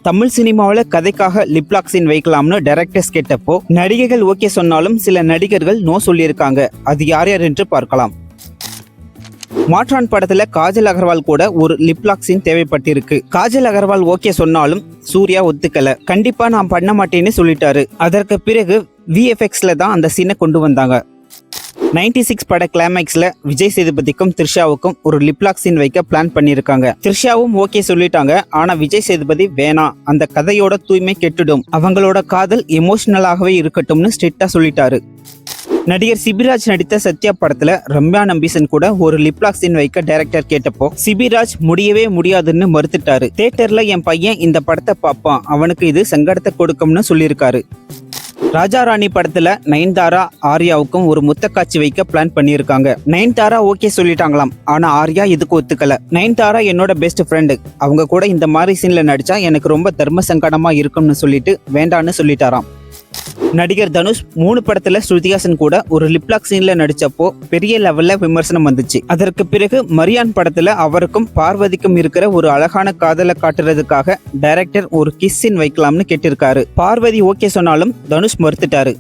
தமிழ் சினிமாவில் கதைக்காக lip lock scene வைக்கலாம்னு directors கேட்டப்போ நடிகைகள் ஓகே சொன்னாலும் சில நடிகர்கள் நோ சொல்லியிருக்காங்க. அது யார் யார் என்று பார்க்கலாம். மாற்றான் படத்துல காஜல் அகர்வால் கூட ஒரு லிப்லாக் சீன் தேவைப்பட்டிருக்கு. காஜல் அகர்வால் ஓகே சொன்னாலும் சூர்யா ஒத்துக்கல. கண்டிப்பா நான் பண்ண மாட்டேன்னு சொல்லிட்டாரு. அதற்கு பிறகு VFXல தான் அந்த சீனை கொண்டு வந்தாங்க. 96 பட கிளைமேக்ஸ்ல விஜய் சேதுபதிக்கும் த்ரிஷாவுக்கும் ஒரு லிப்லாக் சீன் வைக்க பிளான் பண்ணியிருக்காங்க. த்ரிஷாவும் ஓகே சொல்லிட்டாங்க. ஆனா விஜய் சேதுபதி வேணாம், அந்த கதையோட தூய்மை கெட்டுடும், அவங்களோட காதல் எமோஷனலாகவே இருக்கட்டும்னு ஸ்ட்ரிக்டா சொல்லிட்டாரு. நடிகர் சிபிராஜ் நடித்த சத்யா படத்துல ரம்யா நம்பீசன் கூட ஒரு லிப்லாக் சீன் வைக்க டைரக்டர் கேட்டப்போ சிபிராஜ் முடியவே முடியாதுன்னு மறுத்துட்டாரு. தியேட்டர்ல என் பையன் இந்த படத்தை பார்ப்பான், அவனுக்கு இது சங்கடத்தை கொடுக்கும்னு சொல்லியிருக்காரு. ராஜா ராணி படத்துல நயன்தாரா ஆர்யாவுக்கும் ஒரு முத்த காட்சி வைக்க பிளான் பண்ணியிருக்காங்க. நயன்தாரா ஓகே சொல்லிட்டாங்களாம். ஆனா ஆர்யா இதுக்கு ஒத்துக்கல. நயன்தாரா என்னோட பெஸ்ட் ஃப்ரெண்டு, அவங்க கூட இந்த மாதிரி சீன்ல நடிச்சா எனக்கு ரொம்ப தர்ம சங்கடமா இருக்கும்னு சொல்லிட்டு வேண்டான்னு சொல்லிட்டாராம். நடிகர் தனுஷ் 3 படத்துல ஸ்ருதிஹாசன் கூட ஒரு லிப்லாக் சீன்ல நடிச்சப்போ பெரிய லெவல்ல விமர்சனம் வந்துச்சு. அதற்கு பிறகு மரியான் படத்துல அவருக்கும் பார்வதிக்கும் இருக்கிற ஒரு அழகான காதலை காட்டுறதுக்காக டைரக்டர் ஒரு கிஸ் சீன் வைக்கலாம்னு கேட்டிருக்காரு. பார்வதி ஓகே சொன்னாலும் தனுஷ் மறுத்துட்டாரு.